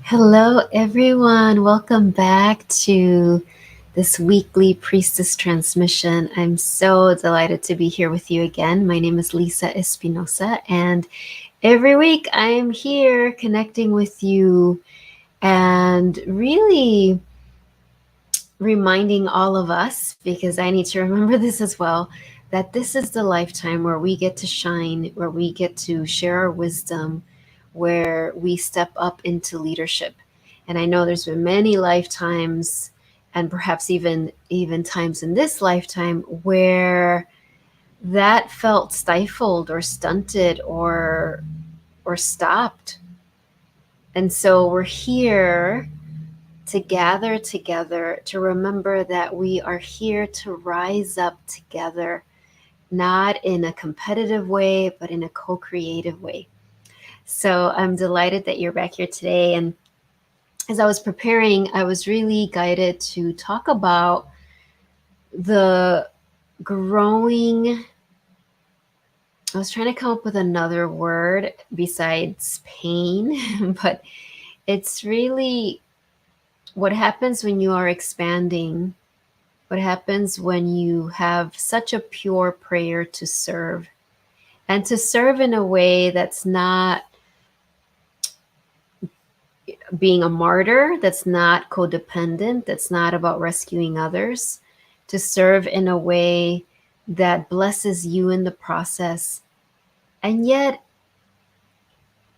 Hello, everyone. Welcome back to this weekly Priestess transmission. I'm so delighted to be here with you again. My name is Lisa Espinosa, and every week I am here connecting with you and really reminding all of us, because I need to remember this as well, that this is the lifetime where we get to shine, where we get to share our wisdom, where we step up into leadership. And I know there's been many lifetimes and perhaps even times in this lifetime where that felt stifled or stunted or stopped. And so we're here to gather together, to remember that we are here to rise up together, not in a competitive way, but in a co-creative way. So I'm delighted that you're back here today. And as I was preparing, I was really guided to talk about the growing. I was trying to come up with another word besides pain, but it's really what happens when you are expanding. What happens when you have such a pure prayer to serve, and to serve in a way that's not being a martyr, that's not codependent, that's not about rescuing others, to serve in a way that blesses you in the process. And yet,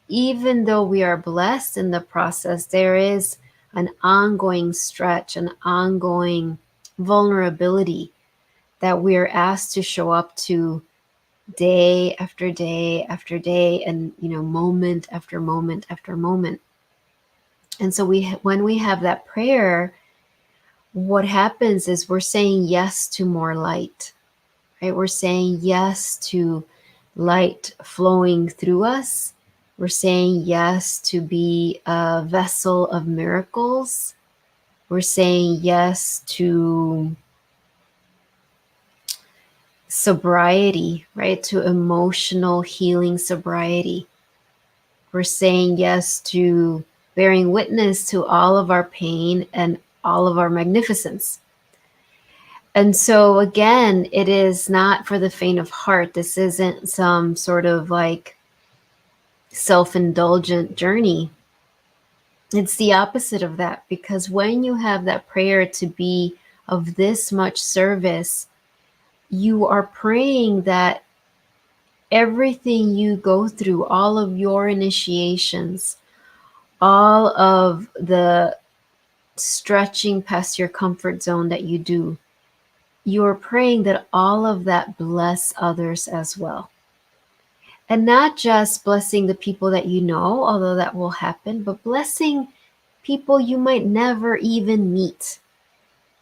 even though we are blessed in the process, there is an ongoing stretch, an ongoing vulnerability that we are asked to show up to day after day after day, and moment after moment after moment. And so when we have that prayer, what happens is we're saying yes to more light, right? We're saying yes to light flowing through us. We're saying yes to be a vessel of miracles. We're saying yes to sobriety, right? To emotional healing sobriety. We're saying yes to bearing witness to all of our pain and all of our magnificence. And so, again, it is not for the faint of heart. This isn't some sort of like self-indulgent journey. It's the opposite of that, because when you have that prayer to be of this much service, you are praying that everything you go through, all of your initiations, all of the stretching past your comfort zone that you do, you're praying that all of that bless others as well. And not just blessing the people that you know, although that will happen, but blessing people you might never even meet.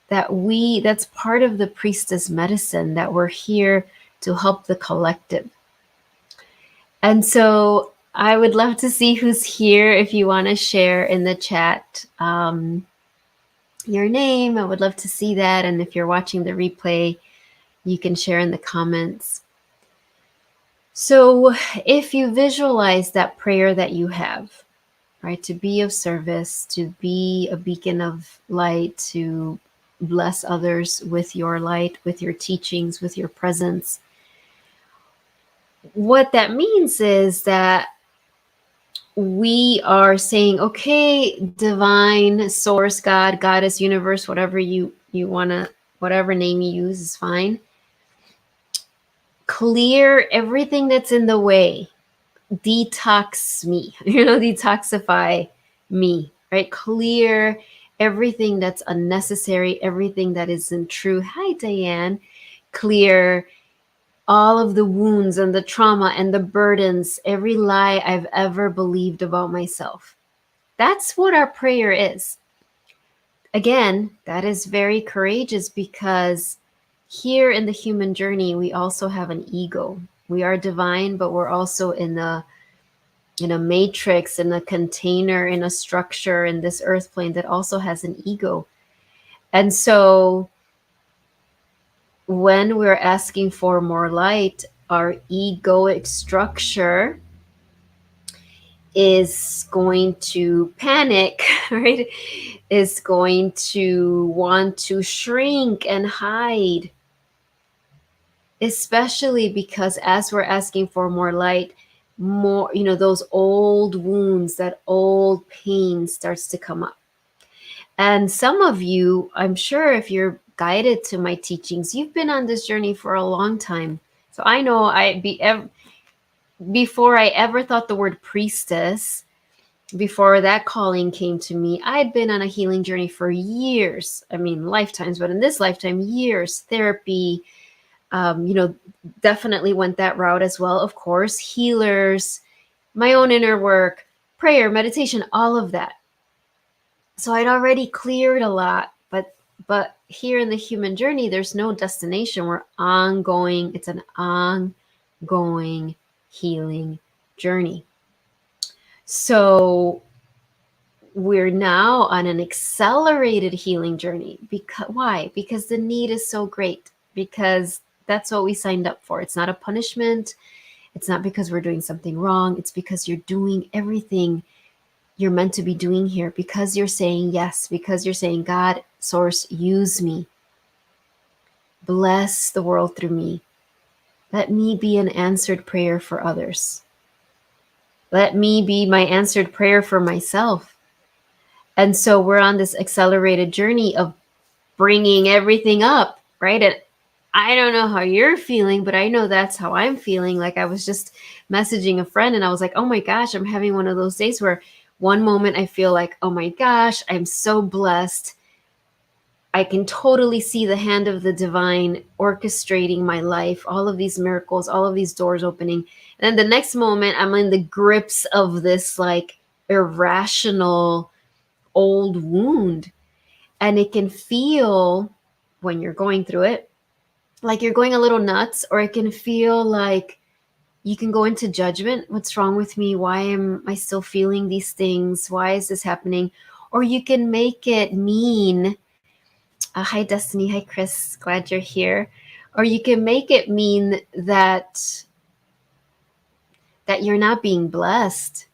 That's part of the priestess medicine, that we're here to help the collective. And so I would love to see who's here. If you want to share in the chat your name, I would love to see that. And if you're watching the replay, you can share in the comments. So if you visualize that prayer that you have, right, to be of service, to be a beacon of light, to bless others with your light, with your teachings, with your presence, what that means is that we are saying, okay, divine source, God, goddess, universe, whatever you want to, whatever name you use is fine. Clear everything that's in the way. Detox me, detoxify me, right? Clear everything that's unnecessary, everything that isn't true. Hi, Diane. Clear all of the wounds and the trauma and the burdens, every lie I've ever believed about myself. That's what our prayer is. Again, that is very courageous, because here in the human journey, we also have an ego. We are divine, but we're also in a matrix, in a container, in a structure, in this earth plane that also has an ego. And so when we're asking for more light, our egoic structure is going to panic, right? Is going to want to shrink and hide, especially because as we're asking for more light, more, those old wounds, that old pain starts to come up. And some of you, I'm sure if you're guided to my teachings, you've been on this journey for a long time. So I know before I ever thought the word priestess, before that calling came to me, I'd been on a healing journey for years. I mean, lifetimes, but in this lifetime, years. Therapy, definitely went that route as well. Of course, healers, my own inner work, prayer, meditation, all of that. So I'd already cleared a lot, but here in the human journey, there's no destination. We're ongoing. It's an ongoing healing journey. So we're now on an accelerated healing journey. Why? Because the need is so great. Because that's what we signed up for. It's not a punishment. It's not because we're doing something wrong. It's because you're doing everything you're meant to be doing here. Because you're saying yes. Because you're saying, God, Source, use me. Bless the world through me. Let me be an answered prayer for others. Let me be my answered prayer for myself. And so we're on this accelerated journey of bringing everything up, right? And I don't know how you're feeling, but I know that's how I'm feeling. Like I was just messaging a friend and I was like, oh my gosh, I'm having one of those days where one moment I feel like, oh my gosh, I'm so blessed. I can totally see the hand of the divine orchestrating my life, all of these miracles, all of these doors opening. And then the next moment, I'm in the grips of this like irrational old wound. And it can feel, when you're going through it, like you're going a little nuts, or it can feel like you can go into judgment. What's wrong with me? Why am I still feeling these things? Why is this happening? Or you can make it mean, hi, Destiny. Hi, Chris. Glad you're here. Or you can make it mean that you're not being blessed,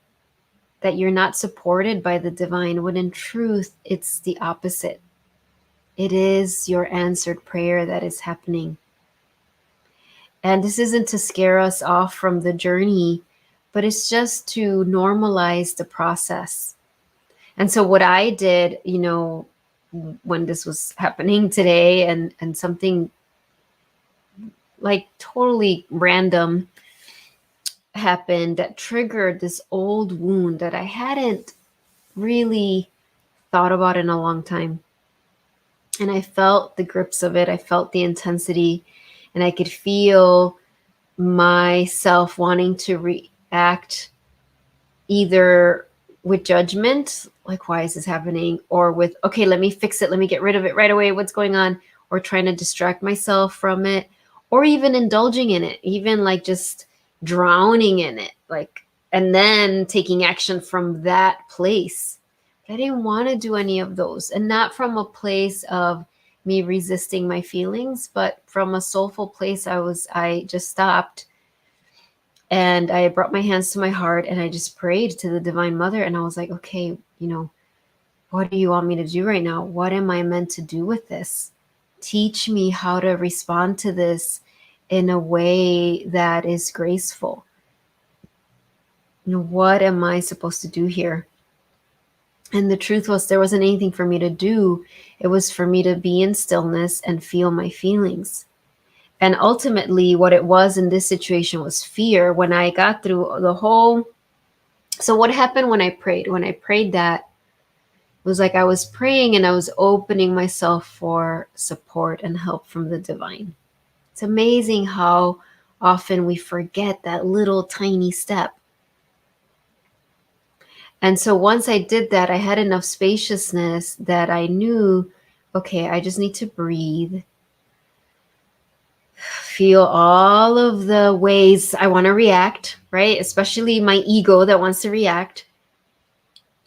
that you're not supported by the divine, when in truth, it's the opposite. It is your answered prayer that is happening. And this isn't to scare us off from the journey, but it's just to normalize the process. And so what I did, when this was happening today, and something like totally random happened that triggered this old wound that I hadn't really thought about in a long time. And I felt the grips of it. I felt the intensity, and I could feel myself wanting to react either with judgment, like, why is this happening? Or with, okay, let me fix it. Let me get rid of it right away. What's going on? Or trying to distract myself from it, or even indulging in it, even like just drowning in it, like, and then taking action from that place. I didn't want to do any of those, and not from a place of me resisting my feelings, but from a soulful place. I just stopped, and I brought my hands to my heart, and I just prayed to the Divine Mother. And I was like, okay, what do you want me to do right now? What am I meant to do with this? Teach me how to respond to this in a way that is graceful. What am I supposed to do here? And the truth was, there wasn't anything for me to do. It was for me to be in stillness and feel my feelings. And ultimately, what it was in this situation was fear. When I got through the whole... So what happened when I prayed? When I prayed that, it was like I was praying and I was opening myself for support and help from the divine. It's amazing how often we forget that little tiny step. And so once I did that, I had enough spaciousness that I knew, okay, I just need to breathe, feel all of the ways I want to react, right? Especially my ego that wants to react,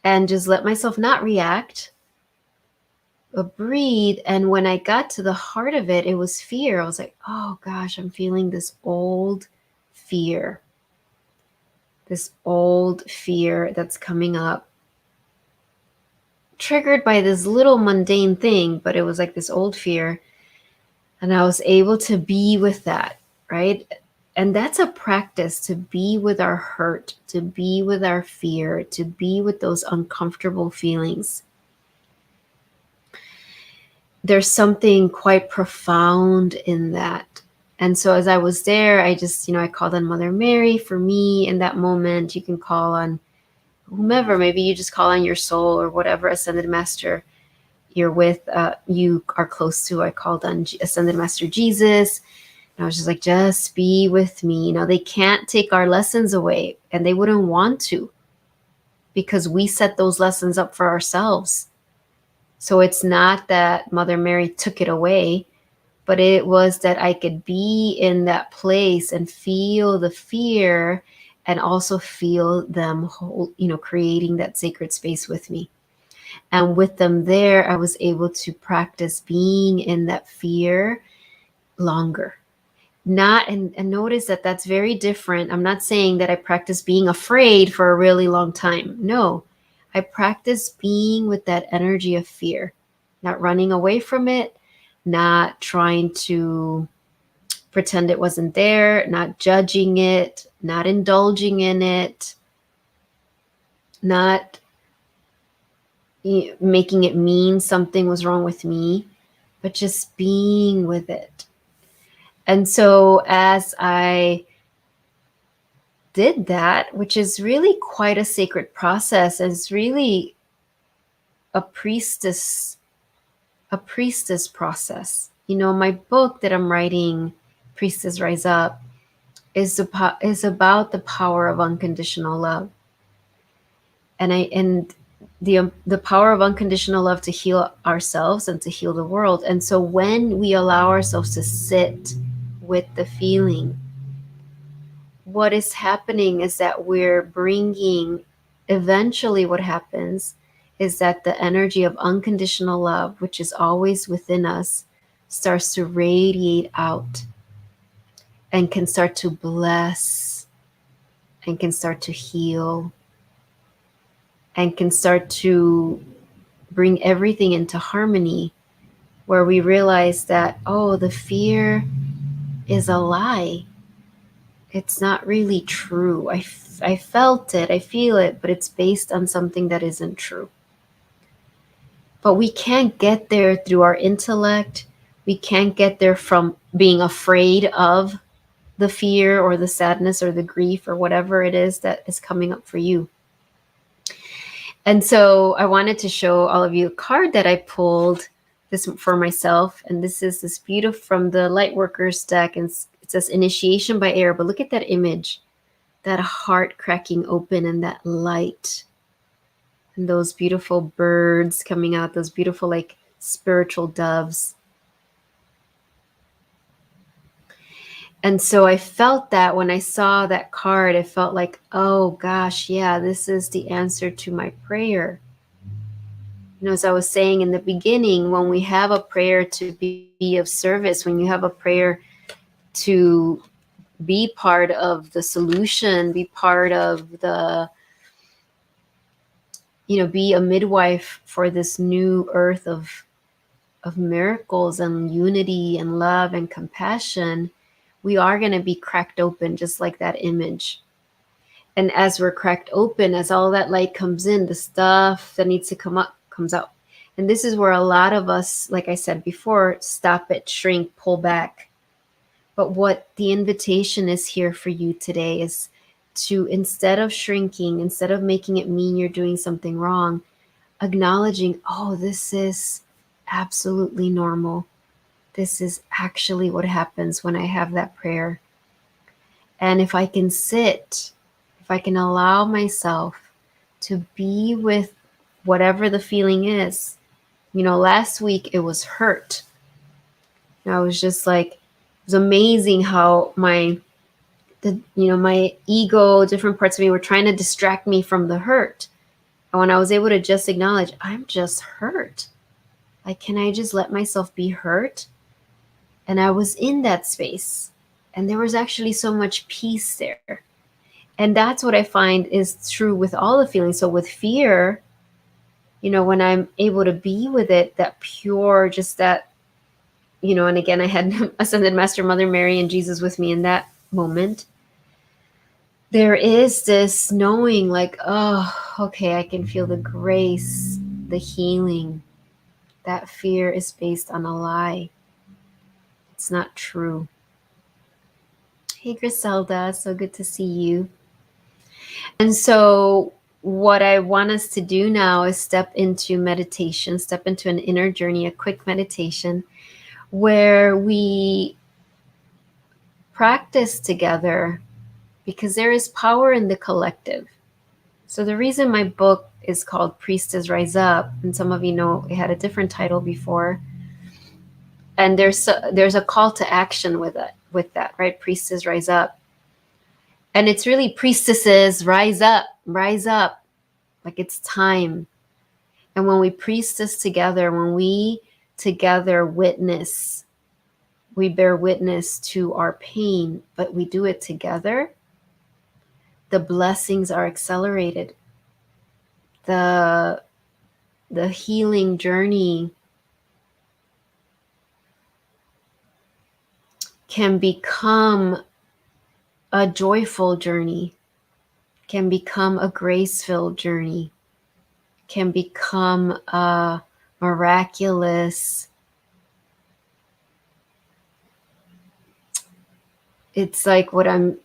and just let myself not react, but breathe. And when I got to the heart of it, it was fear. I was like, oh gosh, I'm feeling this old fear, this old fear that's coming up, triggered by this little mundane thing, but it was like this old fear. And I was able to be with that, right? And that's a practice, to be with our hurt, to be with our fear, to be with those uncomfortable feelings. There's something quite profound in that. And so as I was there, I just, I called on Mother Mary for me in that moment. You can call on whomever, maybe you just call on your soul or whatever ascended master you're with, you are close to. I called on Ascended Master Jesus. And I was just like, just be with me. They can't take our lessons away, and they wouldn't want to, because we set those lessons up for ourselves. So it's not that Mother Mary took it away, but it was that I could be in that place and feel the fear and also feel them creating that sacred space with me. And with them there, I was able to practice being in that fear longer. And notice that that's very different. I'm not saying that I practice being afraid for a really long time. No, I practice being with that energy of fear, not running away from it, not trying to pretend it wasn't there, not judging it, not indulging in it, not making it mean something was wrong with me, but just being with it. And so as I did that, which is really quite a sacred process, and it's really a priestess process. My book that I'm writing, Priestess Rise Up, is about the power of unconditional love. And the power of unconditional love to heal ourselves and to heal the world. And so when we allow ourselves to sit with the feeling, what is happening is that we're bringing, eventually what happens is that the energy of unconditional love, which is always within us, starts to radiate out and can start to bless and can start to heal and can start to bring everything into harmony, where we realize that, oh, the fear is a lie. It's not really true. I felt it, I feel it, but it's based on something that isn't true. But we can't get there through our intellect. We can't get there from being afraid of the fear or the sadness or the grief or whatever it is that is coming up for you. And so I wanted to show all of you a card that I pulled this for myself. And this is this beautiful from the Lightworkers deck. And it says Initiation by Air. But look at that image, that heart cracking open and that light. And those beautiful birds coming out, those beautiful like spiritual doves. And so I felt that when I saw that card, I felt like, oh gosh, yeah, this is the answer to my prayer. As I was saying in the beginning, when we have a prayer to be of service, when you have a prayer to be part of the solution, be part of the, be a midwife for this new earth of miracles and unity and love and compassion, we are going to be cracked open, just like that image. And as we're cracked open, as all that light comes in, the stuff that needs to come up comes out. And this is where a lot of us, like I said before, stop it, shrink, pull back. But what the invitation is here for you today is to, instead of shrinking, instead of making it mean you're doing something wrong, acknowledging, oh, this is absolutely normal. This is actually what happens when I have that prayer. And if I can sit, if I can allow myself to be with whatever the feeling is. Last week it was hurt. And I was just like, it was amazing how my ego, different parts of me were trying to distract me from the hurt. And when I was able to just acknowledge, I'm just hurt. Like, can I just let myself be hurt? And I was in that space. And there was actually so much peace there. And that's what I find is true with all the feelings. So with fear, when I'm able to be with it, that pure, just that, and again, I had Ascended Master Mother Mary and Jesus with me in that moment. There is this knowing like, oh, okay, I can feel the grace, the healing. That fear is based on a lie. It's not true. Hey, Griselda, so good to see you. And so what I want us to do now is step into meditation, step into an inner journey, a quick meditation where we practice together, because there is power in the collective. So the reason my book is called Priestess Rise Up, and some of you know it had a different title before, and there's a call to action with that, right? Priestess Rise Up. And it's really priestesses, rise up, like it's time. And when we priestess together, when we together witness, we bear witness to our pain, but we do it together, the blessings are accelerated. The healing journey can become a joyful journey, can become a grace-filled journey, can become a miraculous. It's like what I'm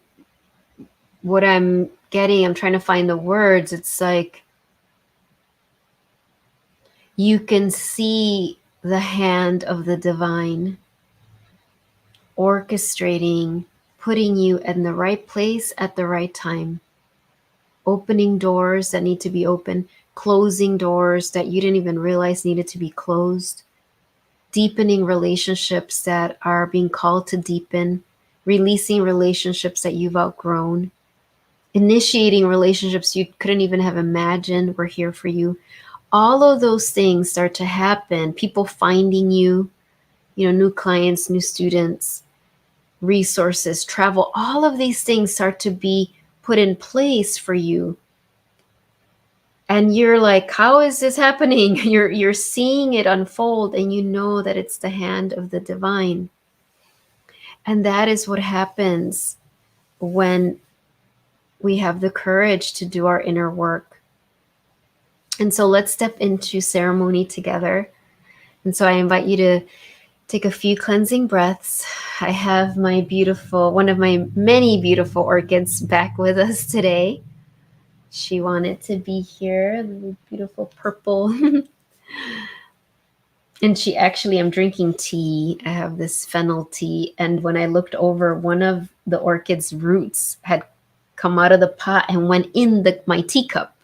getting, I'm trying to find the words. It's like you can see the hand of the divine orchestrating, putting you in the right place at the right time, opening doors that need to be open, closing doors that you didn't even realize needed to be closed, deepening relationships that are being called to deepen, releasing relationships that you've outgrown, initiating relationships you couldn't even have imagined were here for you. All of those things start to happen. People finding you, new clients, new students, resources, travel, all of these things start to be put in place for you. And you're like, how is this happening? You're seeing it unfold, and you know that it's the hand of the divine. And that is what happens when we have the courage to do our inner work. And so let's step into ceremony together. And so I invite you to take a few cleansing breaths. I have one of my many beautiful orchids back with us today. She wanted to be here, the beautiful purple. And I'm drinking tea. I have this fennel tea. And when I looked over, one of the orchid's roots had come out of the pot and went in my teacup.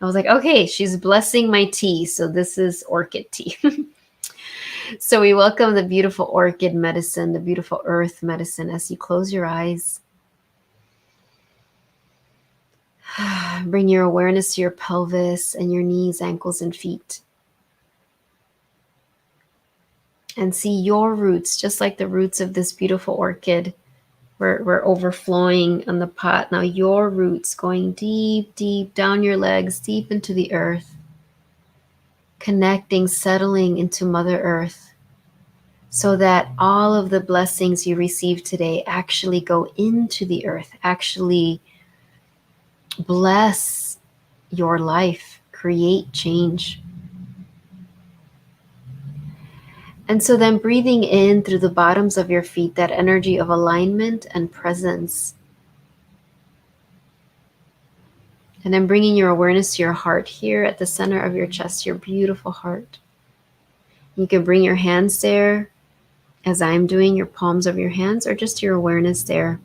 I was like, okay, she's blessing my tea. So this is orchid tea. So we welcome the beautiful orchid medicine, the beautiful earth medicine as you close your eyes. Bring your awareness to your pelvis and your knees, ankles, and feet. And see your roots, just like the roots of this beautiful orchid. We're overflowing on the pot. Now your roots going deep, deep down your legs, deep into the earth. Connecting, settling into Mother Earth, so that all of the blessings you receive today actually go into the earth, actually bless your life, create change. And so then breathing in through the bottoms of your feet, that energy of alignment and presence. And then bringing your awareness to your heart here at the center of your chest, your beautiful heart. You can bring your hands there as I'm doing, your palms of your hands, or just your awareness there.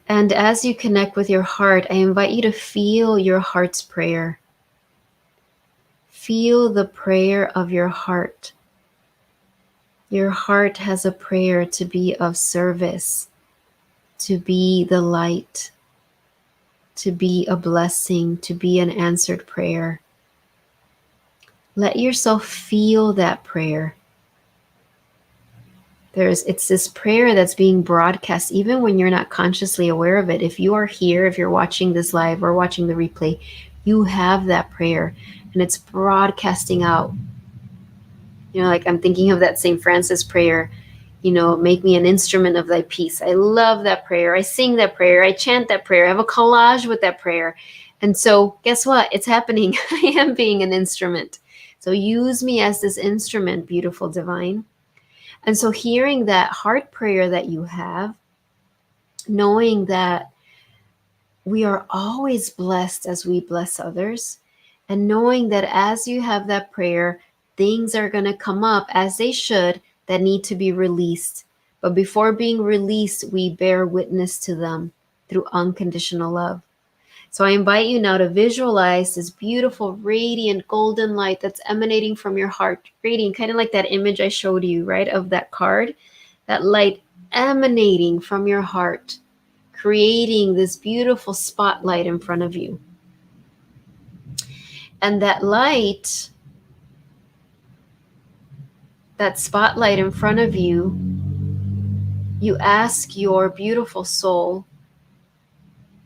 And as you connect with your heart, I invite you to feel your heart's prayer. Feel the prayer of your heart. Your heart has a prayer to be of service, to be the light, to be a blessing, to be an answered prayer. Let yourself feel that prayer. It's this prayer that's being broadcast even when you're not consciously aware of it. If you are here, if you're watching this live or watching the replay, you have that prayer and it's broadcasting out. Like I'm thinking of that St. Francis prayer, make me an instrument of thy peace. I love that prayer. I sing that prayer. I chant that prayer. I have a collage with that prayer. And so guess what? It's happening. I am being an instrument. So use me as this instrument, beautiful divine. And so hearing that heart prayer that you have, knowing that we are always blessed as we bless others, and knowing that as you have that prayer, things are going to come up as they should that need to be released. But before being released, we bear witness to them through unconditional love. So I invite you now to visualize this beautiful, radiant, golden light that's emanating from your heart, radiant, kind of like that image I showed you, right, of that card, that light emanating from your heart, creating this beautiful spotlight in front of you. And that light, that spotlight in front of you, you ask your beautiful soul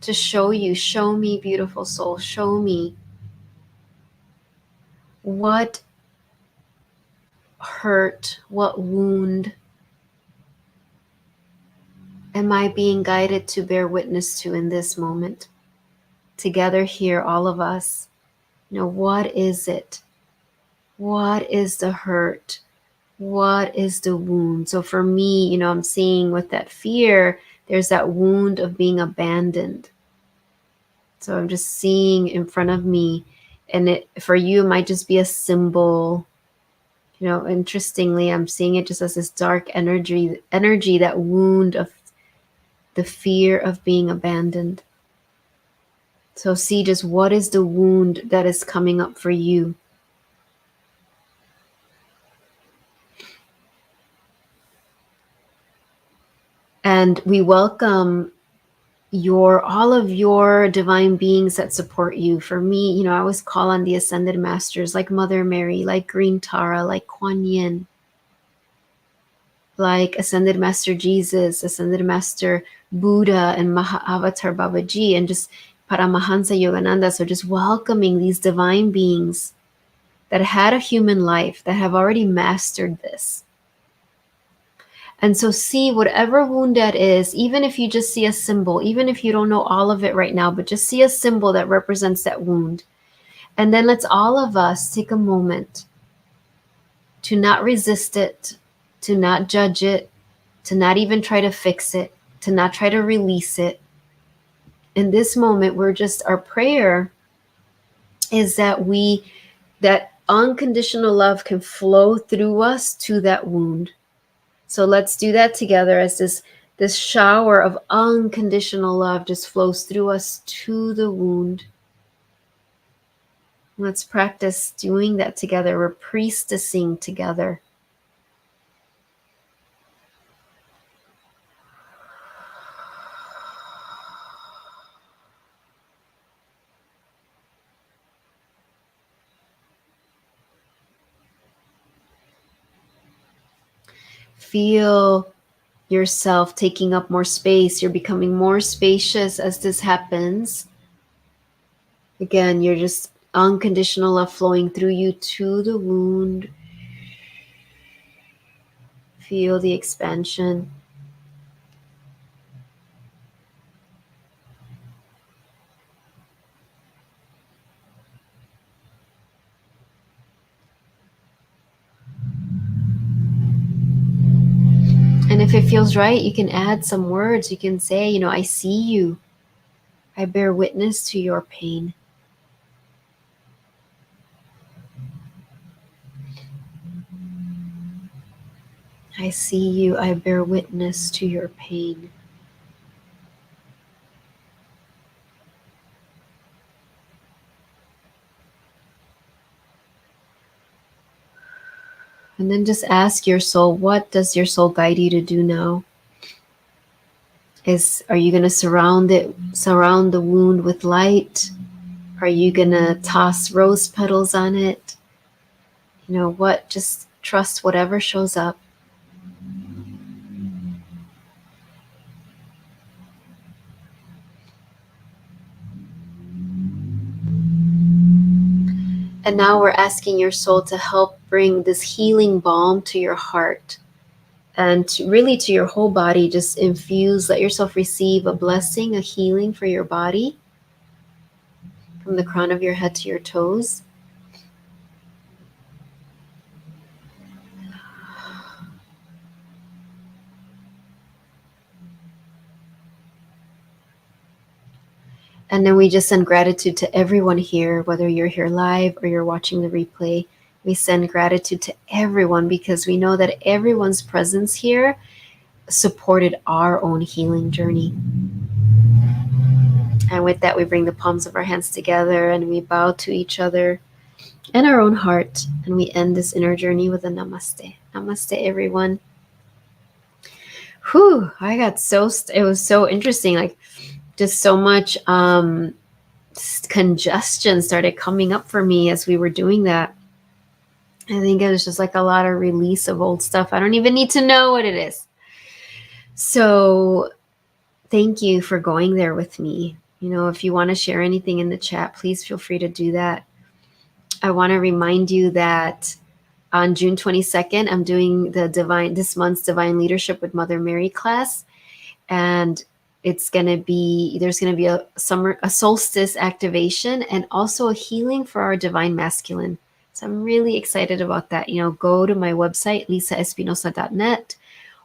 to show me, beautiful soul, show me what hurt, what wound am I being guided to bear witness to in this moment? Together here, all of us, what is it? What is the hurt? What is the wound? So for me, I'm seeing with that fear, there's that wound of being abandoned. So I'm just seeing in front of me, and for you, it might just be a symbol. Interestingly, I'm seeing it just as this dark energy, that wound of the fear of being abandoned. So see just what is the wound that is coming up for you. And we welcome all of your divine beings that support you. For me, I always call on the ascended masters like Mother Mary, like Green Tara, like Kuan Yin, like Ascended Master Jesus, Ascended Master Buddha, and Mahavatar Babaji, and just Paramahansa Yogananda. So just welcoming these divine beings that had a human life, that have already mastered this. And so see whatever wound that is, even if you just see a symbol, even if you don't know all of it right now, but just see a symbol that represents that wound. And then let's all of us take a moment to not resist it, to not judge it, to not even try to fix it, to not try to release it. In this moment, our prayer is that that unconditional love can flow through us to that wound. So let's do that together as this shower of unconditional love just flows through us to the wound. Let's practice doing that together. We're priestessing together. Feel yourself taking up more space. You're becoming more spacious as this happens. Again, you're just unconditional love flowing through you to the wound. Feel the expansion. And if it feels right, you can add some words. You can say, I see you. I bear witness to your pain. I see you. I bear witness to your pain. And then just ask your soul, what does your soul guide you to do now? Are you going to surround the wound with light? Are you going to toss rose petals on it? Just trust whatever shows up. And now we're asking your soul to help bring this healing balm to your heart and really to your whole body. Just infuse, let yourself receive a blessing, a healing for your body from the crown of your head to your toes. And then we just send gratitude to everyone here, whether you're here live or you're watching the replay. We send gratitude to everyone because we know that everyone's presence here supported our own healing journey. And with that, we bring the palms of our hands together and we bow to each other and our own heart. And we end this inner journey with a namaste. Namaste, everyone. Whew, it was so interesting. Like, just so much congestion started coming up for me as we were doing that. I think it was just like a lot of release of old stuff. I don't even need to know what it is. So thank you for going there with me. You know, if you want to share anything in the chat, please feel free to do that. I want to remind you that on June 22nd, I'm doing this month's Divine Leadership with Mother Mary class. And there's going to be a solstice activation and also a healing for our divine masculine. So I'm really excited about that. You know, go to my website, lisaespinosa.net,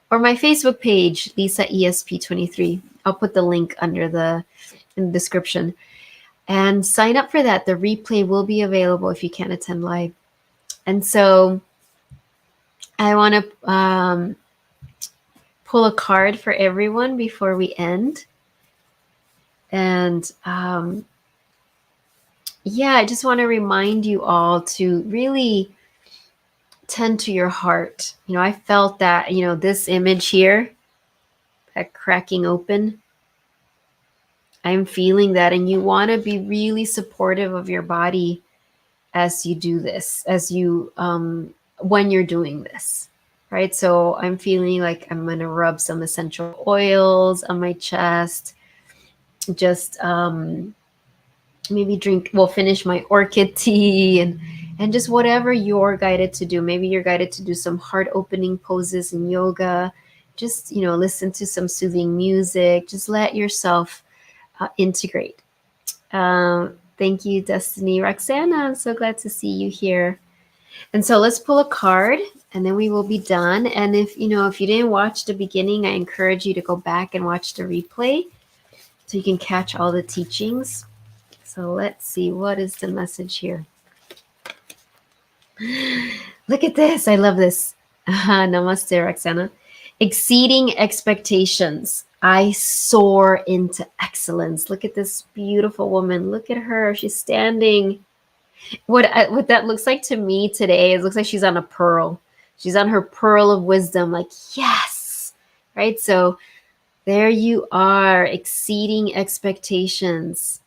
or my Facebook page, Lisa ESP23. I'll put the link in the description. And sign up for that. The replay will be available if you can't attend live. And so I want to pull a card for everyone before we end. And I just want to remind you all to really tend to your heart. You know, I felt that, you know, this image here, that cracking open, I'm feeling that. And you want to be really supportive of your body as you do this, when you're doing this, right? So I'm feeling like I'm going to rub some essential oils on my chest, just maybe finish my orchid tea and just whatever you're guided to do. Maybe you're guided to do some heart opening poses in yoga. Just, you know, listen to some soothing music. Just let yourself integrate. Thank you, Destiny. Roxana, I'm so glad to see you here. And so let's pull a card and then we will be done. And if you didn't watch the beginning, I encourage you to go back and watch the replay so you can catch all the teachings. So let's see, what is the message here? Look at this. I love this. Namaste, Roxana. Exceeding expectations. I soar into excellence. Look at this beautiful woman. Look at her. She's standing. What that looks like to me today, it looks like she's on a pearl. She's on her pearl of wisdom. Like, yes. Right? So there you are, exceeding expectations.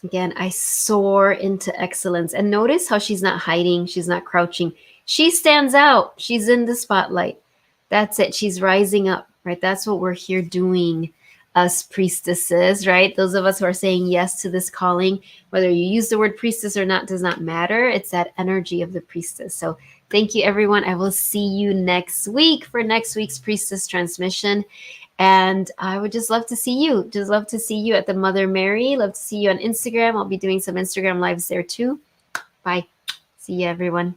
Again, I soar into excellence. And notice how she's not hiding. She's not crouching. She stands out. She's in the spotlight. That's it. She's rising up, right? That's what we're here doing, us priestesses, right? Those of us who are saying yes to this calling, whether you use the word priestess or not, does not matter. It's that energy of the priestess. So thank you, everyone. I will see you next week for next week's priestess transmission. And I would just love to see you. Just love to see you at the Mother Mary. Love to see you on Instagram. I'll be doing some Instagram lives there too. Bye. See you, everyone.